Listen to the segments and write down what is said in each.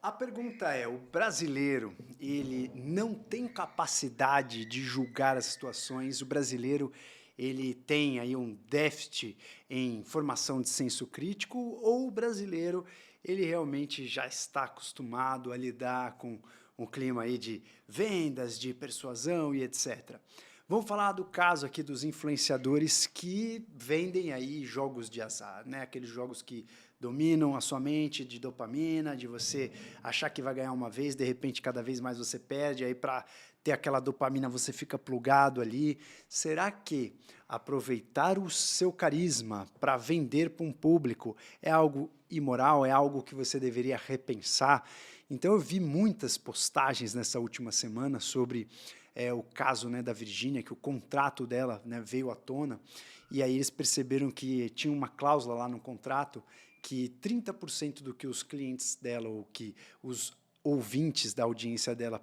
A pergunta é, o brasileiro, ele não tem capacidade de julgar as situações, o brasileiro, ele tem aí um déficit em formação de senso crítico, ou o brasileiro, ele realmente já está acostumado a lidar com um clima aí de vendas, de persuasão e etc. Vamos falar do caso aqui dos influenciadores que vendem aí jogos de azar, né? Aqueles jogos que dominam a sua mente de dopamina, de você achar que vai ganhar uma vez, de repente cada vez mais você perde, aí para ter aquela dopamina você fica plugado ali. Será que aproveitar o seu carisma para vender para um público é algo imoral, é algo que você deveria repensar? Então eu vi muitas postagens nessa última semana sobre o caso, né, da Virgínia, que o contrato dela, né, veio à tona, e aí eles perceberam que tinha uma cláusula lá no contrato que 30% do que os clientes dela, ou que os ouvintes da audiência dela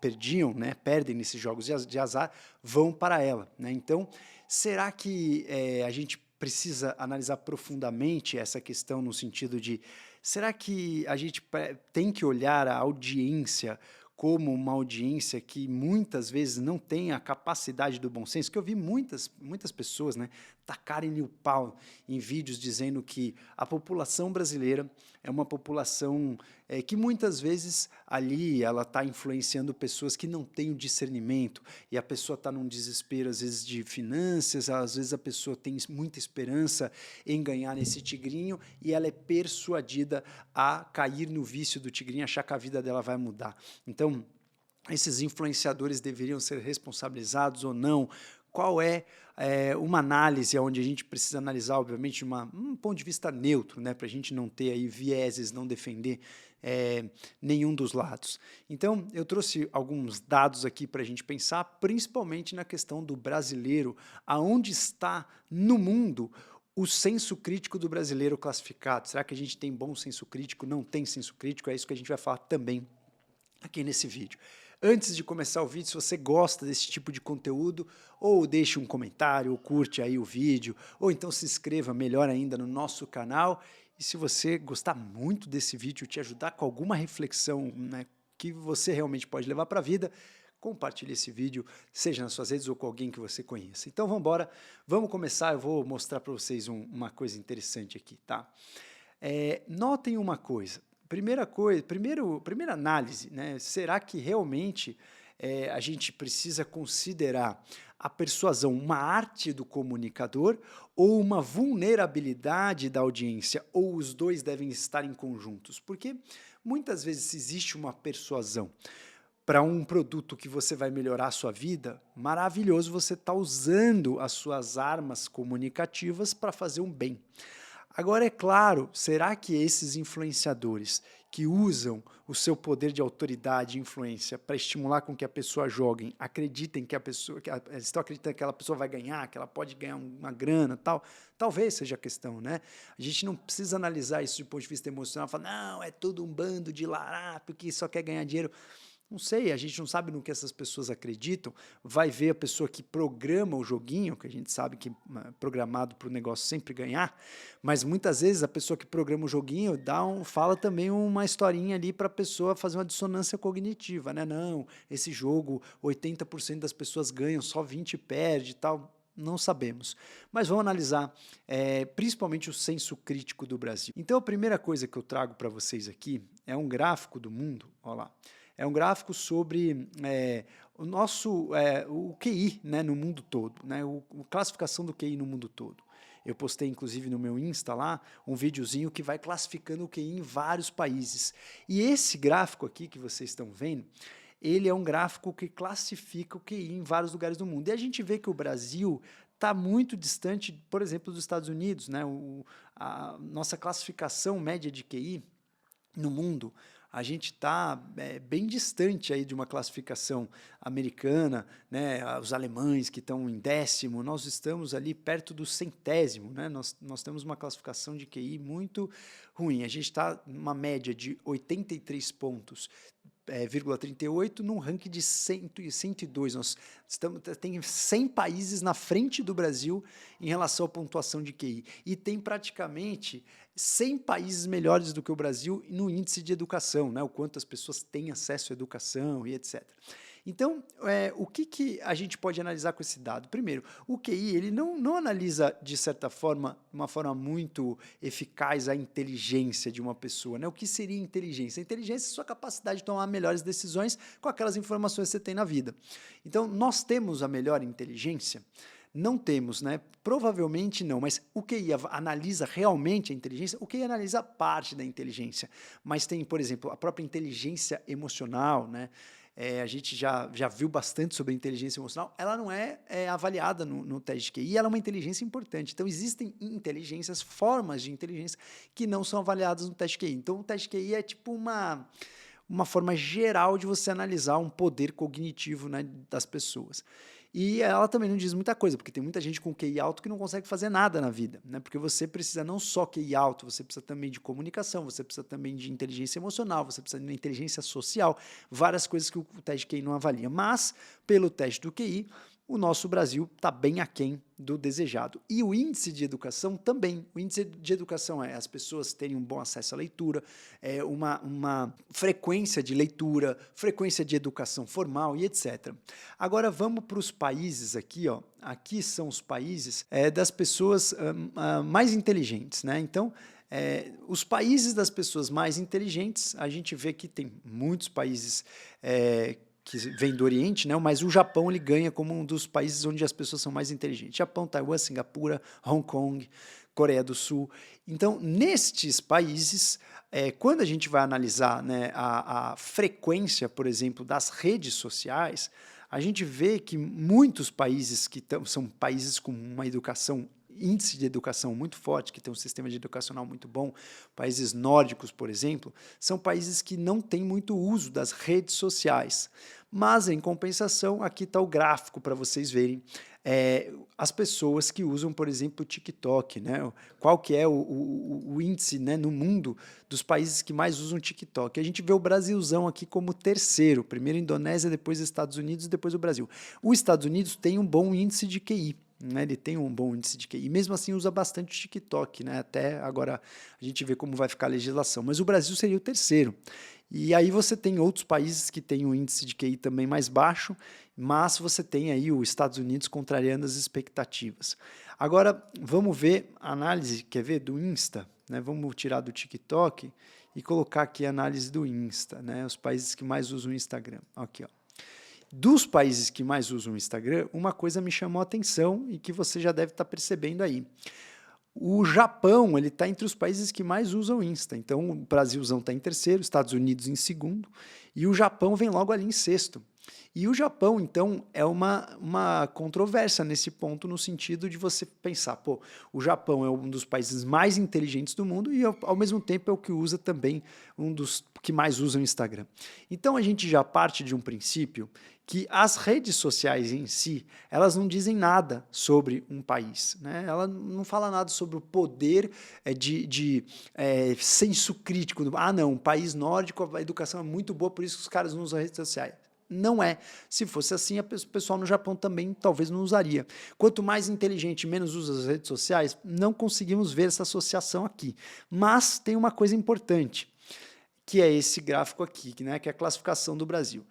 perdiam, né, perdem nesses jogos de azar, vão para ela, né? Então, será que a gente precisa analisar profundamente essa questão no sentido de, será que a gente tem que olhar a audiência como uma audiência que muitas vezes não tem a capacidade do bom senso, que eu vi muitas pessoas, né, tacarem-lhe o pau em vídeos dizendo que a população brasileira é uma população que muitas vezes ali ela está influenciando pessoas que não têm o discernimento, e a pessoa está num desespero às vezes de finanças, às vezes a pessoa tem muita esperança em ganhar nesse tigrinho e ela é persuadida a cair no vício do tigrinho, achar que a vida dela vai mudar. Então, esses influenciadores deveriam ser responsabilizados ou não? Qual uma análise onde a gente precisa analisar, obviamente, um ponto de vista neutro, né, para a gente não ter aí vieses, não defender nenhum dos lados. Então, eu trouxe alguns dados aqui para a gente pensar, principalmente na questão do brasileiro, aonde está no mundo o senso crítico do brasileiro classificado. Será que a gente tem bom senso crítico, não tem senso crítico? É isso que a gente vai falar também aqui nesse vídeo. Antes de começar o vídeo, se você gosta desse tipo de conteúdo, ou deixe um comentário, ou curte aí o vídeo, ou então se inscreva, melhor ainda, no nosso canal. E se você gostar muito desse vídeo, te ajudar com alguma reflexão, né, que você realmente pode levar para a vida, compartilhe esse vídeo, seja nas suas redes ou com alguém que você conheça. Então vamos embora, vamos começar, eu vou mostrar para vocês uma coisa interessante aqui, tá? Notem uma coisa, primeira análise, né, será que realmente a gente precisa considerar a persuasão uma arte do comunicador ou uma vulnerabilidade da audiência, ou os dois devem estar em conjuntos? Porque muitas vezes existe uma persuasão para um produto que você vai melhorar a sua vida, maravilhoso, você está usando as suas armas comunicativas para fazer um bem. Agora, é claro, será que esses influenciadores que usam o seu poder de autoridade e influência para estimular com que a pessoa jogue, acreditem que a pessoa, eles estão acreditando que aquela pessoa vai ganhar, que ela pode ganhar uma grana, tal, talvez seja a questão, né? A gente não precisa analisar isso do ponto de vista emocional, falar, não, é tudo um bando de larápio que só quer ganhar dinheiro. Não sei, a gente não sabe no que essas pessoas acreditam, vai ver a pessoa que programa o joguinho, que a gente sabe que é programado para o negócio sempre ganhar, mas muitas vezes a pessoa que programa o joguinho fala também uma historinha ali para a pessoa fazer uma dissonância cognitiva, né? Não, esse jogo 80% das pessoas ganham, só 20 perde e tal. Não sabemos, mas vamos analisar principalmente o senso crítico do Brasil. Então a primeira coisa que eu trago para vocês aqui é um gráfico do mundo, olha lá, é um gráfico sobre o QI, né, no mundo todo, né, a classificação do QI no mundo todo. Eu postei, inclusive, no meu Insta lá, um videozinho que vai classificando o QI em vários países. E esse gráfico aqui que vocês estão vendo, ele é um gráfico que classifica o QI em vários lugares do mundo. E a gente vê que o Brasil está muito distante, por exemplo, dos Estados Unidos, né? A nossa classificação média de QI no mundo, a gente está bem distante aí de uma classificação americana, né? Os alemães que estão em 10º, nós estamos ali perto do 100º, né? Nós temos uma classificação de QI muito ruim, a gente está numa média de 83 pontos 0,38 num ranking de 100 e 102. Tem 100 países na frente do Brasil em relação à pontuação de QI. E tem praticamente 100 países melhores do que o Brasil no índice de educação, né? O quanto as pessoas têm acesso à educação e etc. Então, o que a gente pode analisar com esse dado? Primeiro, o QI ele não analisa, de certa forma, de uma forma muito eficaz a inteligência de uma pessoa, né? O que seria inteligência? A inteligência é a sua capacidade de tomar melhores decisões com aquelas informações que você tem na vida. Então, nós temos a melhor inteligência? Não temos, né? Provavelmente não, mas o QI analisa realmente a inteligência? O QI analisa parte da inteligência, mas tem, por exemplo, a própria inteligência emocional, né? A gente já viu bastante sobre a inteligência emocional, ela não é avaliada no teste de QI, ela é uma inteligência importante. Então, existem inteligências, formas de inteligência que não são avaliadas no teste de QI. Então, o teste de QI é tipo uma forma geral de você analisar um poder cognitivo, né, das pessoas. E ela também não diz muita coisa, porque tem muita gente com QI alto que não consegue fazer nada na vida, né? Porque você precisa não só QI alto, você precisa também de comunicação, você precisa também de inteligência emocional, você precisa de inteligência social, várias coisas que o teste de QI não avalia. Mas, pelo teste do QI, o nosso Brasil está bem aquém do desejado. E o índice de educação também. O índice de educação é as pessoas terem um bom acesso à leitura, uma frequência de leitura, frequência de educação formal e etc. Agora vamos para os países aqui, ó. Aqui são os países das pessoas mais inteligentes, né? Então, os países das pessoas mais inteligentes, a gente vê que tem muitos países que vem do Oriente, né? Mas o Japão ele ganha como um dos países onde as pessoas são mais inteligentes. Japão, Taiwan, Singapura, Hong Kong, Coreia do Sul. Então, nestes países, quando a gente vai analisar, né, a frequência, por exemplo, das redes sociais, a gente vê que muitos países que são países com uma índice de educação muito forte, que tem um sistema de educacional muito bom, países nórdicos, por exemplo, são países que não têm muito uso das redes sociais. Mas, em compensação, aqui está o gráfico para vocês verem as pessoas que usam, por exemplo, o TikTok, né? Qual que é o índice, né, no mundo dos países que mais usam o TikTok. A gente vê o Brasilzão aqui como terceiro, primeiro a Indonésia, depois os Estados Unidos, depois o Brasil. Os Estados Unidos tem um bom índice de QI, né? Ele tem um bom índice de QI, e mesmo assim usa bastante o TikTok, né? Até agora a gente vê como vai ficar a legislação, mas o Brasil seria o terceiro. E aí você tem outros países que têm um índice de QI também mais baixo, mas você tem aí os Estados Unidos contrariando as expectativas. Agora, vamos ver a análise, quer ver, do Insta, né? Vamos tirar do TikTok e colocar aqui a análise do Insta, né? Os países que mais usam o Instagram. Aqui, ó. Dos países que mais usam o Instagram, uma coisa me chamou a atenção e que você já deve estar percebendo aí. O Japão ele está entre os países que mais usam o Insta. Então, o Brasilzão está em terceiro, Estados Unidos em segundo, e o Japão vem logo ali em sexto. E o Japão, então, é uma controvérsia nesse ponto, no sentido de você pensar, pô, o Japão é um dos países mais inteligentes do mundo e, ao mesmo tempo, é o que usa também, um dos que mais usam o Instagram. Então, a gente já parte de um princípio que as redes sociais em si, elas não dizem nada sobre um país, né? Ela não fala nada sobre o poder de senso crítico. Ah, não, um país nórdico, a educação é muito boa, por isso que os caras não usam redes sociais. Não é. Se fosse assim, o pessoal no Japão também talvez não usaria. Quanto mais inteligente, menos usa as redes sociais, não conseguimos ver essa associação aqui. Mas tem uma coisa importante, que é esse gráfico aqui, né, que é a classificação do Brasil.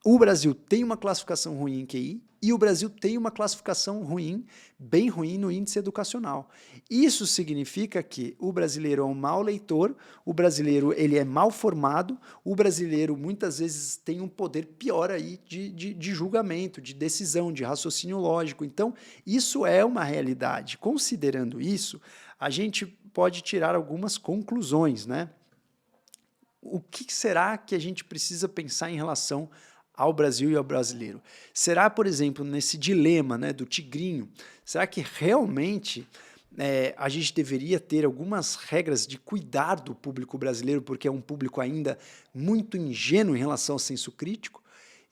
O Brasil tem uma classificação ruim em QI e o Brasil tem uma classificação ruim, bem ruim no índice educacional. Isso significa que o brasileiro é um mau leitor, o brasileiro ele é mal formado, o brasileiro muitas vezes tem um poder pior aí de julgamento, de decisão, de raciocínio lógico. Então, isso é uma realidade. Considerando isso, a gente pode tirar algumas conclusões, né? O que será que a gente precisa pensar em relação ao Brasil e ao brasileiro? Será, por exemplo, nesse dilema, né, do tigrinho, será que realmente a gente deveria ter algumas regras de cuidar do público brasileiro, porque é um público ainda muito ingênuo em relação ao senso crítico?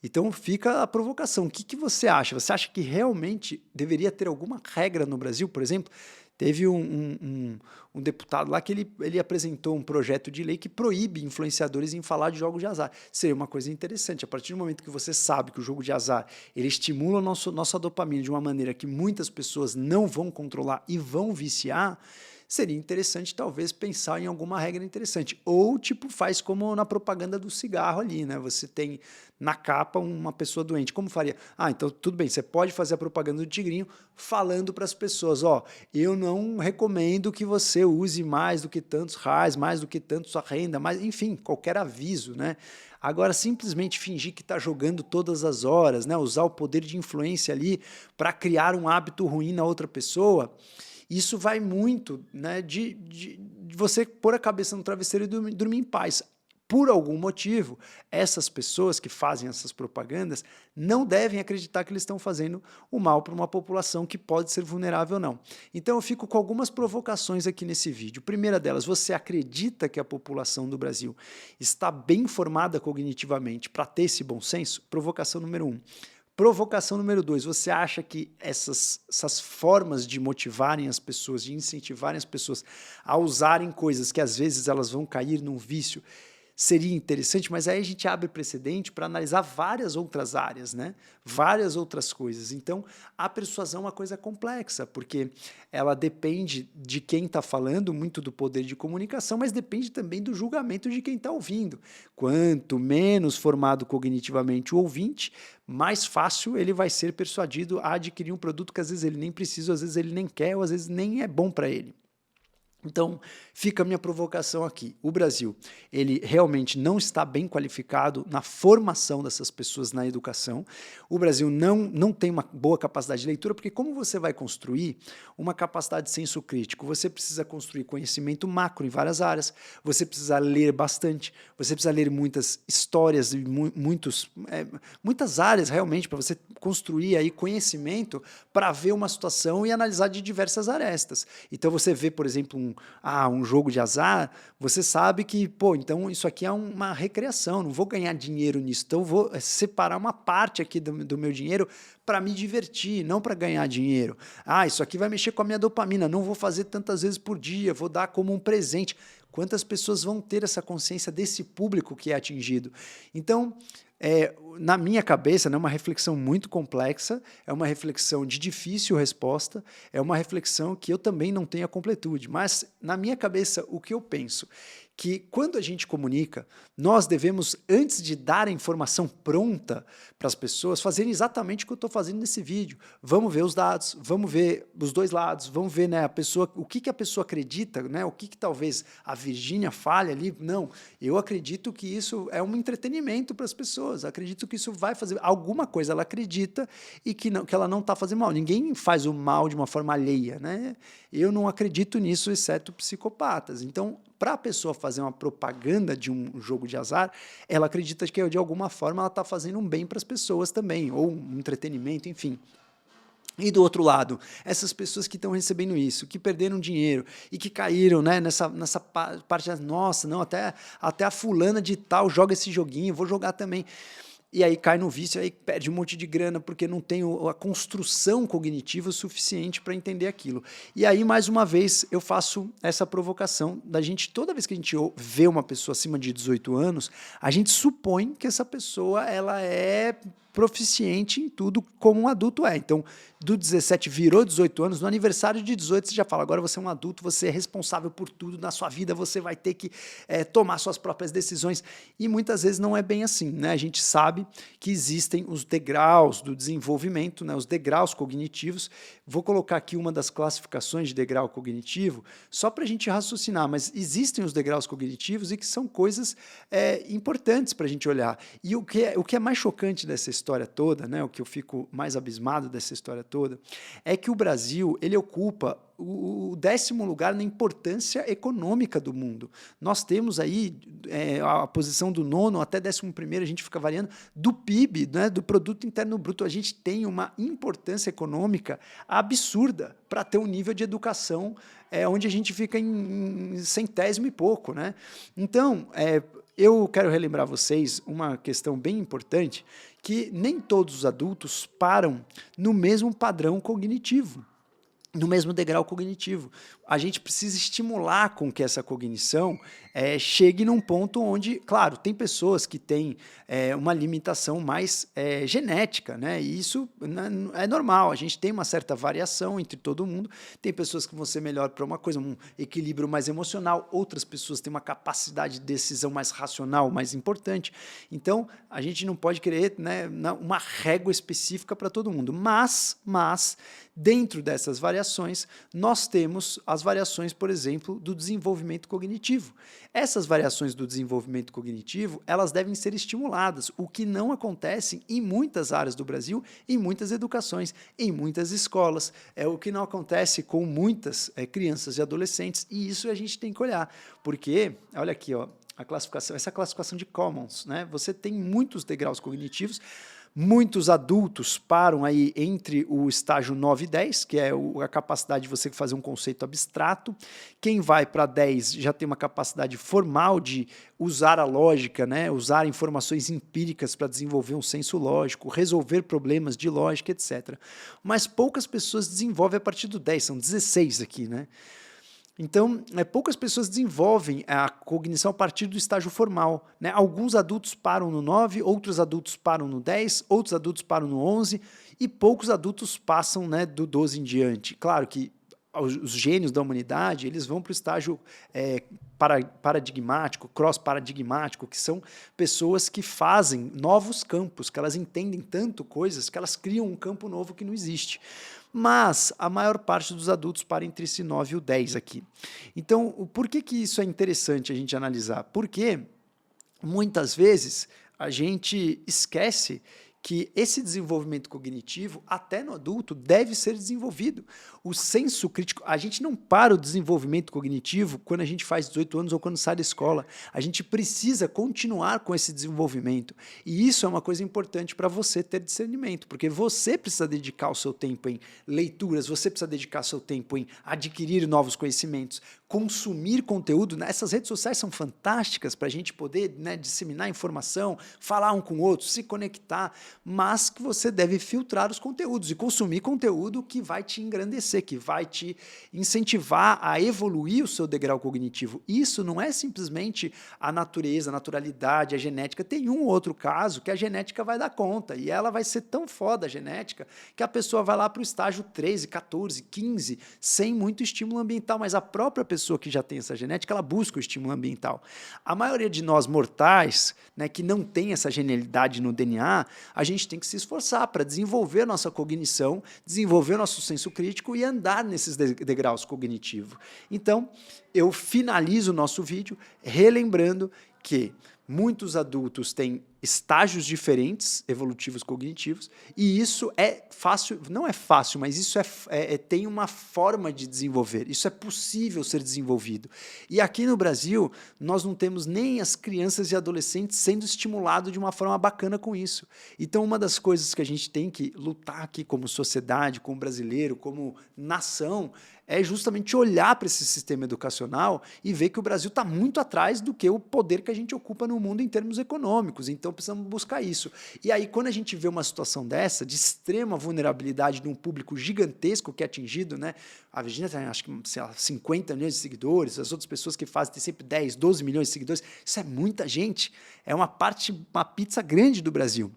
Então fica a provocação. O que você acha? Você acha que realmente deveria ter alguma regra no Brasil, por exemplo? Teve um deputado lá que ele apresentou um projeto de lei que proíbe influenciadores em falar de jogos de azar. Seria uma coisa interessante. A partir do momento que você sabe que o jogo de azar ele estimula nossa dopamina de uma maneira que muitas pessoas não vão controlar e vão viciar, seria interessante talvez pensar em alguma regra interessante. Ou tipo faz como na propaganda do cigarro ali, né? Você tem na capa uma pessoa doente. Como faria? Ah, então tudo bem, você pode fazer a propaganda do tigrinho falando para as pessoas, ó, eu não recomendo que você use mais do que tantos reais, mais do que tanto sua renda, mais, enfim, qualquer aviso, né? Agora, simplesmente fingir que está jogando todas as horas, né? Usar o poder de influência ali para criar um hábito ruim na outra pessoa, isso vai muito, né, de você pôr a cabeça no travesseiro e dormir em paz. Por algum motivo, essas pessoas que fazem essas propagandas não devem acreditar que eles estão fazendo o mal para uma população que pode ser vulnerável ou não. Então eu fico com algumas provocações aqui nesse vídeo. Primeira delas, você acredita que a população do Brasil está bem formada cognitivamente para ter esse bom senso? Provocação número 1. Provocação número 2, você acha que essas formas de motivarem as pessoas, de incentivarem as pessoas a usarem coisas que às vezes elas vão cair num vício, seria interessante, mas aí a gente abre precedente para analisar várias outras áreas, né? Várias outras coisas. Então, a persuasão é uma coisa complexa, porque ela depende de quem está falando, muito do poder de comunicação, mas depende também do julgamento de quem está ouvindo. Quanto menos formado cognitivamente o ouvinte, mais fácil ele vai ser persuadido a adquirir um produto que às vezes ele nem precisa, às vezes ele nem quer, ou às vezes nem é bom para ele. Então, fica a minha provocação aqui. O Brasil, ele realmente não está bem qualificado na formação dessas pessoas na educação. O Brasil não tem uma boa capacidade de leitura, porque como você vai construir uma capacidade de senso crítico? Você precisa construir conhecimento macro em várias áreas, você precisa ler bastante, você precisa ler muitas histórias e muitas áreas realmente para você construir aí conhecimento para ver uma situação e analisar de diversas arestas. Então você vê, por exemplo, um jogo de azar, você sabe que, pô, então isso aqui é uma recreação, não vou ganhar dinheiro nisso, então eu vou separar uma parte aqui do meu dinheiro para me divertir, não para ganhar dinheiro. Ah, isso aqui vai mexer com a minha dopamina, não vou fazer tantas vezes por dia, vou dar como um presente. Quantas pessoas vão ter essa consciência desse público que é atingido? Então, na minha cabeça, é uma reflexão muito complexa, é uma reflexão de difícil resposta, é uma reflexão que eu também não tenho a completude, mas na minha cabeça o que eu penso? Que quando a gente comunica, nós devemos, antes de dar a informação pronta para as pessoas, fazer exatamente o que eu estou fazendo nesse vídeo. Vamos ver os dados, vamos ver os dois lados, vamos ver, né, o que a pessoa acredita, né, o que talvez a Virgínia fale ali. Não, eu acredito que isso é um entretenimento para as pessoas, acredito que isso vai fazer alguma coisa, ela acredita e que ela não está fazendo mal. Ninguém faz o mal de uma forma alheia, né? Eu não acredito nisso, exceto psicopatas. Então, para a pessoa fazer uma propaganda de um jogo de azar, ela acredita que de alguma forma ela está fazendo um bem para as pessoas também, ou um entretenimento, enfim. E do outro lado, essas pessoas que estão recebendo isso, que perderam dinheiro e que caíram, né, nessa parte, nossa, não, até a fulana de tal joga esse joguinho, vou jogar também. E aí cai no vício, aí perde um monte de grana porque não tem a construção cognitiva suficiente para entender aquilo. E aí, mais uma vez, eu faço essa provocação da gente, toda vez que a gente vê uma pessoa acima de 18 anos, a gente supõe que essa pessoa ela é proficiente em tudo como um adulto é. Então, do 17 virou 18 anos, no aniversário de 18 você já fala, agora você é um adulto, você é responsável por tudo na sua vida, você vai ter que tomar suas próprias decisões. E muitas vezes não é bem assim, né? A gente sabe que existem os degraus do desenvolvimento, né? Os degraus cognitivos. Vou colocar aqui uma das classificações de degrau cognitivo, só para a gente raciocinar, mas existem os degraus cognitivos e que são coisas importantes para a gente olhar. E o que é mais chocante dessa história toda, né, o que eu fico mais abismado dessa história toda, é que o Brasil ele ocupa o 10º lugar na importância econômica do mundo. Nós temos aí a posição do 9º até 11º, a gente fica variando, do PIB, né, do Produto Interno Bruto. A gente tem uma importância econômica absurda para ter um nível de educação onde a gente fica em centésimo e pouco, né? Então, eu quero relembrar vocês uma questão bem importante, que nem todos os adultos param no mesmo padrão cognitivo. no mesmo degrau cognitivo. A gente precisa estimular com que essa cognição chegue num ponto onde, claro, tem pessoas que têm uma limitação mais genética, né? E isso é normal, a gente tem uma certa variação entre todo mundo. Tem pessoas que vão ser melhor para uma coisa, um equilíbrio mais emocional, outras pessoas têm uma capacidade de decisão mais racional, mais importante. Então, a gente não pode querer, né, uma régua específica para todo mundo, mas dentro dessas variações, nós temos as variações, por exemplo, do desenvolvimento cognitivo. Essas variações do desenvolvimento cognitivo, elas devem ser estimuladas, o que não acontece em muitas áreas do Brasil, em muitas educações, em muitas escolas, é o que não acontece com muitas crianças e adolescentes, e isso a gente tem que olhar, porque, olha aqui, ó, a classificação, essa classificação de Commons, né? Você tem muitos degraus cognitivos. Muitos adultos param aí entre o estágio 9 e 10, que é a capacidade de você fazer um conceito abstrato. Quem vai para 10 já tem uma capacidade formal de usar a lógica, né? Usar informações empíricas para desenvolver um senso lógico, resolver problemas de lógica, etc. Mas poucas pessoas desenvolvem a partir do 10, são 16 aqui, né? Então, poucas pessoas desenvolvem a cognição a partir do estágio formal, né? Alguns adultos param no 9, outros adultos param no 10, outros adultos param no 11 e poucos adultos passam, né, do 12 em diante. Claro que os gênios da humanidade, eles vão para o estágio paradigmático, cross-paradigmático, que são pessoas que fazem novos campos, que elas entendem tanto coisas que elas criam um campo novo que não existe. Mas a maior parte dos adultos para entre esse 9 e o 10 aqui. Então, por que isso é interessante a gente analisar? Porque muitas vezes a gente esquece que esse desenvolvimento cognitivo, até no adulto, deve ser desenvolvido. O senso crítico, a gente não para o desenvolvimento cognitivo quando a gente faz 18 anos ou quando sai da escola. A gente precisa continuar com esse desenvolvimento. E isso é uma coisa importante para você ter discernimento, porque você precisa dedicar o seu tempo em leituras, você precisa dedicar o seu tempo em adquirir novos conhecimentos, consumir conteúdo. Essas redes sociais são fantásticas para a gente poder, né, disseminar informação, falar um com o outro, se conectar, mas que você deve filtrar os conteúdos e consumir conteúdo que vai te engrandecer, que vai te incentivar a evoluir o seu degrau cognitivo. Isso não é simplesmente a natureza, a naturalidade, a genética. Tem um ou outro caso que a genética vai dar conta e ela vai ser tão foda a genética que a pessoa vai lá para o estágio 13, 14, 15, sem muito estímulo ambiental, mas a própria pessoa que já tem essa genética, ela busca o estímulo ambiental. A maioria de nós mortais, né, que não tem essa genialidade no DNA, a gente tem que se esforçar para desenvolver nossa cognição, desenvolver nosso senso crítico e andar nesses degraus cognitivos. Então, eu finalizo o nosso vídeo relembrando que muitos adultos têm estágios diferentes evolutivos cognitivos e isso é fácil, não é fácil, mas isso tem uma forma de desenvolver, isso é possível ser desenvolvido. E aqui no Brasil, nós não temos nem as crianças e adolescentes sendo estimulados de uma forma bacana com isso. Então, uma das coisas que a gente tem que lutar aqui como sociedade, como brasileiro, como nação, é justamente olhar para esse sistema educacional e ver que o Brasil está muito atrás do que o poder que a gente ocupa no mundo em termos econômicos. Então, precisamos buscar isso. E aí, quando a gente vê uma situação dessa, de extrema vulnerabilidade de um público gigantesco que é atingido, né? A Virgínia tem, acho que, sei lá, 50 milhões de seguidores, as outras pessoas que fazem têm sempre 10, 12 milhões de seguidores. Isso é muita gente. É uma pizza grande do Brasil.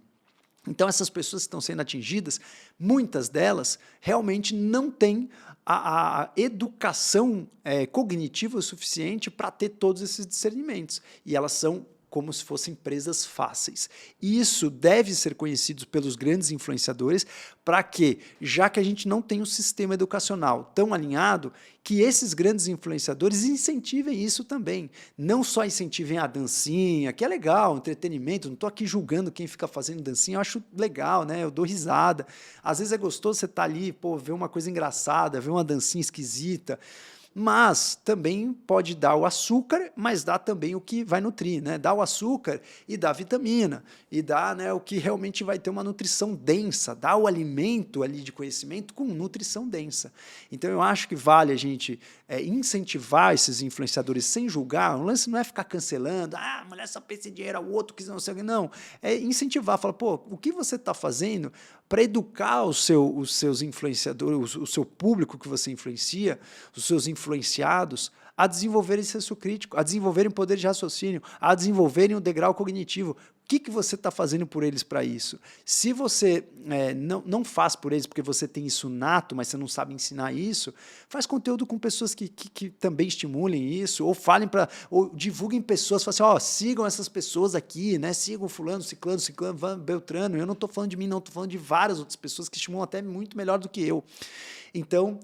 Então, essas pessoas que estão sendo atingidas, muitas delas realmente não têm a educação cognitiva o suficiente para ter todos esses discernimentos. E elas são como se fossem presas fáceis. E isso deve ser conhecido pelos grandes influenciadores para que, já que a gente não tem um sistema educacional tão alinhado, que esses grandes influenciadores incentivem isso também. Não só incentivem a dancinha, que é legal, entretenimento, não estou aqui julgando quem fica fazendo dancinha, eu acho legal, né? Eu dou risada. Às vezes é gostoso você estar ali, pô, ver uma coisa engraçada, ver uma dancinha esquisita, mas também pode dar o açúcar, mas dá também o que vai nutrir, né? Dá o açúcar e dá vitamina, e dá, né, o que realmente vai ter uma nutrição densa, dá o alimento ali de conhecimento com nutrição densa. Então eu acho que vale a gente incentivar esses influenciadores sem julgar. O lance não é ficar cancelando, a mulher só pensa em dinheiro, o outro que não sei o que, não. É incentivar, falar, pô, o que você está fazendo para educar os seus influenciadores, o seu público que você influencia, os seus influenciados, a desenvolverem senso crítico, a desenvolverem poder de raciocínio, a desenvolverem o degrau cognitivo. O que você está fazendo por eles para isso? Se você não faz por eles porque você tem isso nato, mas você não sabe ensinar isso, faz conteúdo com pessoas que também estimulem isso, ou divulguem pessoas, falem assim, sigam essas pessoas aqui, né? Sigam fulano, ciclano, beltrano. Eu não estou falando de mim, não, estou falando de várias outras pessoas que estimulam até muito melhor do que eu. Então,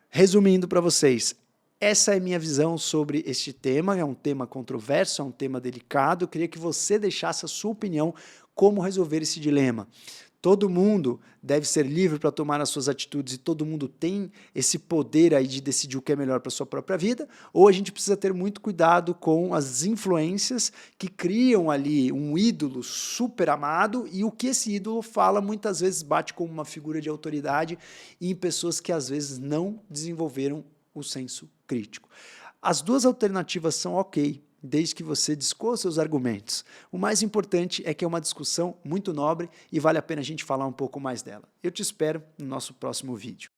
resumindo para vocês, essa é a minha visão sobre este tema, é um tema controverso, é um tema delicado, eu queria que você deixasse a sua opinião como resolver esse dilema. Todo mundo deve ser livre para tomar as suas atitudes e todo mundo tem esse poder aí de decidir o que é melhor para a sua própria vida, ou a gente precisa ter muito cuidado com as influências que criam ali um ídolo super amado e o que esse ídolo fala muitas vezes bate como uma figura de autoridade em pessoas que às vezes não desenvolveram o senso crítico. As duas alternativas são ok, desde que você discorra seus argumentos. O mais importante é que é uma discussão muito nobre e vale a pena a gente falar um pouco mais dela. Eu te espero no nosso próximo vídeo.